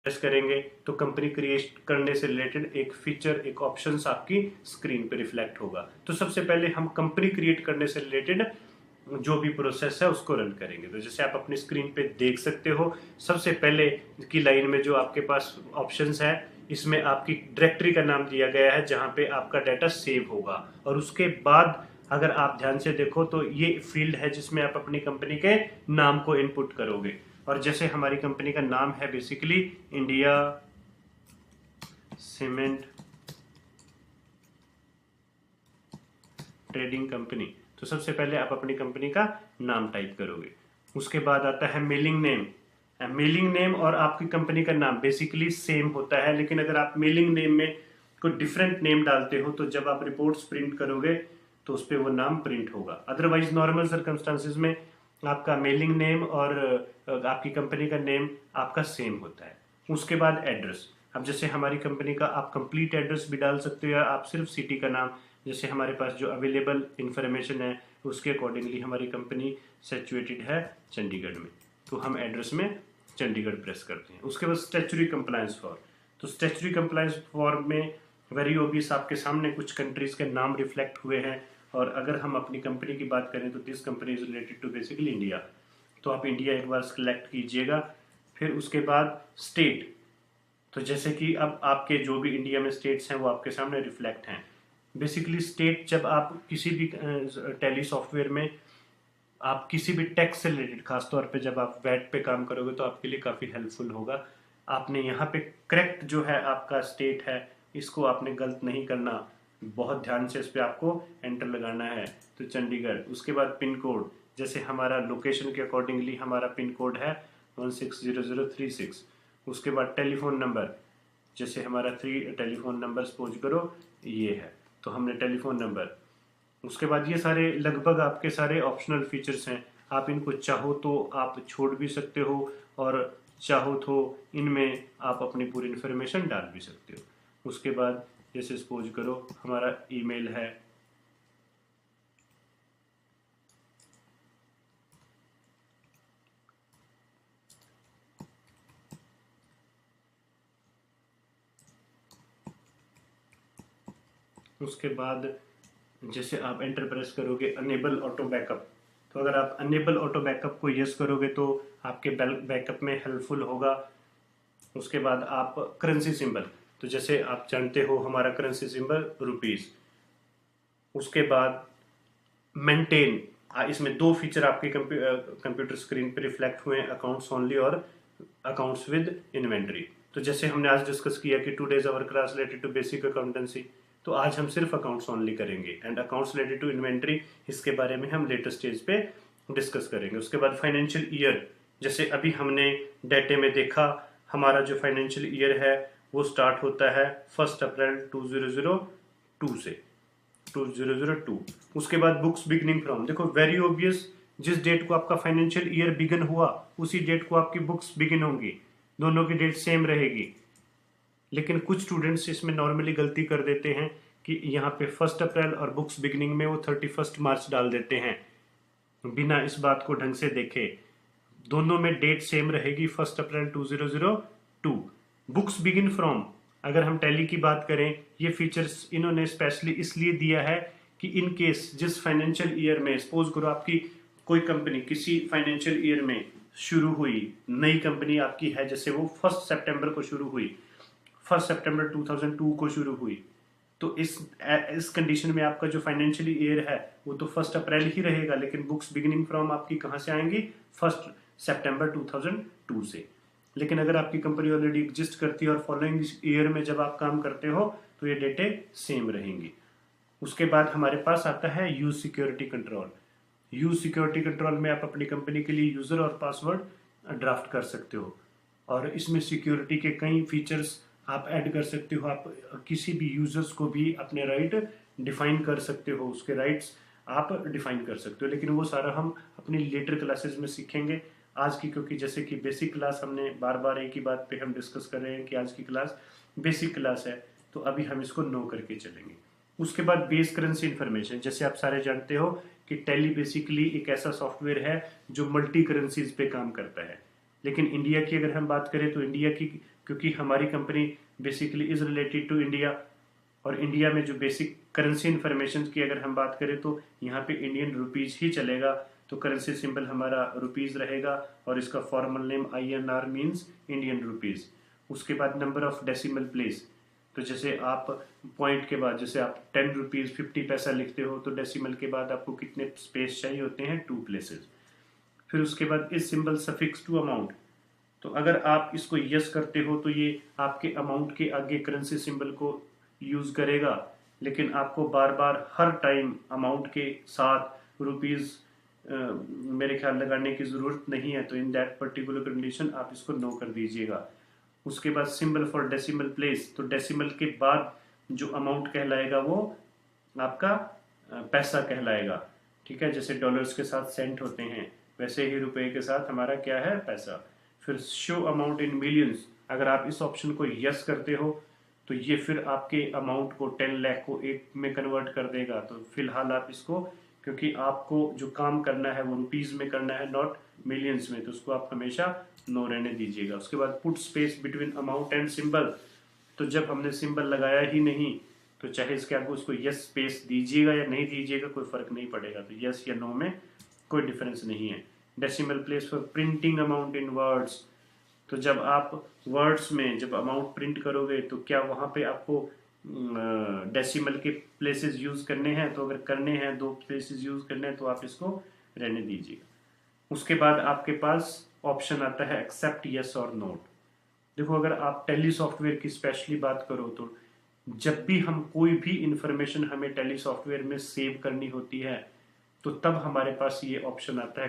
Press करेंगे तो company create करने से रिलेटेड एक फीचर, एक ऑप्शन आपकी स्क्रीन पे रिफ्लेक्ट होगा। तो सबसे पहले हम कंपनी क्रिएट करने से रिलेटेड जो भी प्रोसेस है उसको रन करेंगे। तो जैसे आप अपनी स्क्रीन पे देख सकते हो, सबसे पहले की लाइन में जो आपके पास ऑप्शंस है, इसमें आपकी डायरेक्टरी का नाम दिया गया है जहां पे आपका डाटा सेव होगा। और उसके बाद अगर आप ध्यान से देखो तो ये फील्ड है जिसमें आप अपनी कंपनी के नाम को इनपुट करोगे। और जैसे हमारी कंपनी का नाम है basically India cement trading company, तो सबसे पहले आप अपनी कंपनी का नाम टाइप करोगे। उसके बाद आता है मेलिंग नेम। मेलिंग नेम और आपकी कंपनी का नाम बेसिकली सेम होता है, लेकिन अगर आप मेलिंग नेम में कोई डिफरेंट नेम डालते हो तो जब आप रिपोर्ट्स प्रिंट करोगे तो उस पर वो नाम प्रिंट होगा। अदरवाइज नॉर्मल सर्कमस्टांसिस में आपका मेलिंग नेम और आपकी कंपनी का नेम आपका सेम होता है। उसके बाद एड्रेस। अब जैसे हमारी कंपनी का आप कंप्लीट एड्रेस भी डाल सकते हो या आप सिर्फ सिटी का नाम, जैसे हमारे पास जो अवेलेबल इंफॉर्मेशन है उसके अकॉर्डिंगली हमारी कंपनी सिचुएटेड है चंडीगढ़ में, तो हम एड्रेस में चंडीगढ़ प्रेस करते हैं। उसके बाद स्टैट्यूटरी कंप्लायंस फॉर्म। तो स्टैट्यूटरी कंप्लायंस फॉर्म में वेरी ऑब्वियस आपके सामने कुछ कंट्रीज के नाम रिफ्लेक्ट हुए हैं, और अगर हम अपनी कंपनी की बात करें तो this company is related to basically India, तो आप इंडिया एक बार सिलेक्ट कीजिएगा। फिर उसके बाद स्टेट, तो जैसे कि अब आपके जो भी इंडिया में स्टेट्स हैं वो आपके सामने रिफ्लेक्ट हैं। बेसिकली स्टेट, जब आप किसी भी टेली सॉफ्टवेयर में आप किसी भी टैक्स से रिलेटेड, खासतौर पे जब आप वैट पे काम करोगे तो आपके लिए काफ़ी हेल्पफुल होगा। आपने यहाँ पे करेक्ट जो है आपका स्टेट है, इसको आपने गलत नहीं करना, बहुत ध्यान से इस पर आपको एंटर लगाना है। तो चंडीगढ़। उसके बाद पिन कोड, जैसे हमारा लोकेशन के अकॉर्डिंगली हमारा पिन कोड है 160036। उसके बाद टेलीफोन नंबर, जैसे हमारा 3 टेलीफोन नंबर सपोज करो ये है, तो हमने टेलीफोन नंबर। उसके बाद ये सारे लगभग आपके सारे ऑप्शनल फीचर्स हैं, आप इनको चाहो तो आप छोड़ भी सकते हो और चाहो तो इनमें आप अपनी पूरी इन्फॉर्मेशन डाल भी सकते हो। उसके बाद जैसे सपोज करो हमारा ईमेल है, उसके बाद जैसे आप एंटर प्रेस करोगे अनेबल ऑटो बैकअप, तो अगर आप अनेबल ऑटो बैकअप को यस करोगे तो आपके बैकअप में हेल्पफुल होगा। उसके बाद आप करेंसी सिंबल, तो जैसे आप जानते हो हमारा करेंसी सिंबल रुपीस। उसके बाद मेंटेन, इसमें दो फीचर आपके कंप्यूटर स्क्रीन पे रिफ्लेक्ट हुए हैं, अकाउंट्स ओनली और अकाउंट्स विद इन्वेंट्री। तो जैसे हमने आज डिस्कस किया कि today's our class related to basic accountancy, तो आज हम सिर्फ अकाउंट्स ओनली करेंगे, and accounts related to inventory इसके बारे में हम लेटेस्ट स्टेज पे डिस्कस करेंगे। उसके बाद फाइनेंशियल ईयर, जैसे अभी हमने डेटे में देखा हमारा जो फाइनेंशियल ईयर है वो स्टार्ट होता है 1 अप्रैल 2002 से 2002। उसके बाद बुक्स बिगनिंग फ्रॉम, देखो वेरी ऑब्वियस, जिस डेट को आपका फाइनेंशियल ईयर बिगिन हुआ उसी डेट को आपकी बुक्स बिगिन होंगी, दोनों की डेट सेम रहेगी। लेकिन कुछ स्टूडेंट्स इसमें नॉर्मली गलती कर देते हैं कि यहाँ पे 1 अप्रैल और बुक्स बिगिनिंग में वो 31 मार्च डाल देते हैं बिना इस बात को ढंग से देखे। दोनों में डेट सेम रहेगी 1 अप्रैल 2002। बुक्स बिगिन फ्रॉम, अगर हम टैली की बात करें, ये फीचर्स इन्होंने स्पेशली इसलिए दिया है कि इन केस जिस फाइनेंशियल ईयर में सपोज करो आपकी कोई कंपनी किसी फाइनेंशियल ईयर में शुरू हुई, नई कंपनी आपकी है, जैसे वो 1 सितंबर को शुरू हुई, 1 सितंबर 2002 को शुरू हुई, तो इस कंडीशन में आपका जो फाइनेंशियल ईयर है वो तो 1 अप्रैल ही रहेगा, लेकिन बुक्स बिगिनिंग फ्रॉम आपकी कहाँ से आएंगी 1 सितंबर 2002 से। लेकिन अगर आपकी कंपनी ऑलरेडी एग्जिस्ट करती है और फॉलोइंग ईयर में जब आप काम करते हो तो ये डेटें सेम रहेंगी। उसके बाद हमारे पास आता है use security control. Use security control में आप अपनी कंपनी के लिए यूजर और पासवर्ड ड्राफ्ट कर सकते हो, और इसमें सिक्योरिटी के कई फीचर्स आप ऐड कर सकते हो। आप किसी भी यूजर्स को भी अपने राइट डिफाइन कर सकते हो, उसके राइट्स आप डिफाइन कर सकते हो, लेकिन वो सारा हम अपनी लेटर क्लासेस में सीखेंगे। आज की क्योंकि जैसे कि बेसिक क्लास हमने बार बार एक ही बात पे हम डिस्कस कर रहे हैं कि आज की क्लास बेसिक क्लास है, तो अभी हम इसको नो करके चलेंगे। उसके बाद बेस करेंसी इन्फॉर्मेशन, जैसे आप सारे जानते हो कि टैली बेसिकली एक ऐसा सॉफ्टवेयर है जो मल्टी करेंसीज पे काम करता है, लेकिन इंडिया की अगर हम बात करें तो इंडिया की, क्योंकि हमारी company basically is related to India, और इंडिया में जो बेसिक करेंसी इन्फॉर्मेशन की अगर हम बात करें तो यहाँ पे इंडियन रुपीज ही चलेगा, तो करेंसी सिंबल हमारा रुपीज रहेगा और इसका formal name INR means Indian rupees. उसके बाद नंबर ऑफ डेसिमल प्लेस, तो जैसे आप पॉइंट के बाद, जैसे आप 10 रुपीज 50 पैसा लिखते हो तो डेसिमल के बाद आपको कितने स्पेस चाहिए होते हैं, 2 प्लेसेस। फिर उसके बाद इस सिंबल सफिक्स टू अमाउंट, तो अगर आप इसको यस करते हो तो ये आपके अमाउंट के आगे करेंसी सिंबल को यूज करेगा, लेकिन आपको बार बार हर टाइम अमाउंट के साथ रुपीज मेरे ख्याल लगाने की जरूरत नहीं है, तो इन दैट पर्टिकुलर कंडीशन आप इसको नो कर दीजिएगा। उसके बाद सिंबल फॉर डेसिमल प्लेस, तो डेसिमल के बाद जो अमाउंट कहलाएगा वो आपका पैसा कहलाएगा, ठीक है। जैसे डॉलर्स के साथ सेंट होते हैं, वैसे ही रुपए के साथ हमारा क्या है, पैसा। फिर शो अमाउंट इन मिलियंस, अगर आप इस ऑप्शन को यस करते हो तो ये फिर आपके अमाउंट को 10 लाख को 1 में कन्वर्ट कर देगा। तो फिलहाल आप इसको, क्योंकि आपको जो काम करना है वो रुपीज में करना है, नॉट मिलियंस में, तो उसको आप हमेशा नो रहने दीजिएगा। उसके बाद put space between amount and symbol, तो जब हमने सिंबल लगाया ही नहीं तो चाहे इसके आगे उसको यस स्पेस दीजिएगा या नहीं दीजिएगा कोई फर्क नहीं पड़ेगा, तो यस या नो में कोई डिफरेंस नहीं है। Decimal place for printing amount in words, तो जब आप वर्ड्स में जब अमाउंट प्रिंट करोगे तो क्या वहाँ पे आपको डेसिमल के प्लेसेस यूज करने हैं, तो अगर करने हैं 2 प्लेसेस यूज करने हैं तो आप इसको रहने दीजिएगा। उसके बाद आपके पास ऑप्शन आता है एक्सेप्ट यस और नोट। देखो अगर आप टैली सॉफ्टवेयर की स्पेशली बात करो तो जब भी हम कोई भी इंफॉर्मेशन हमें टैली सॉफ्टवेयर में सेव करनी होती है तो तब हमारे पास ये ऑप्शन आता है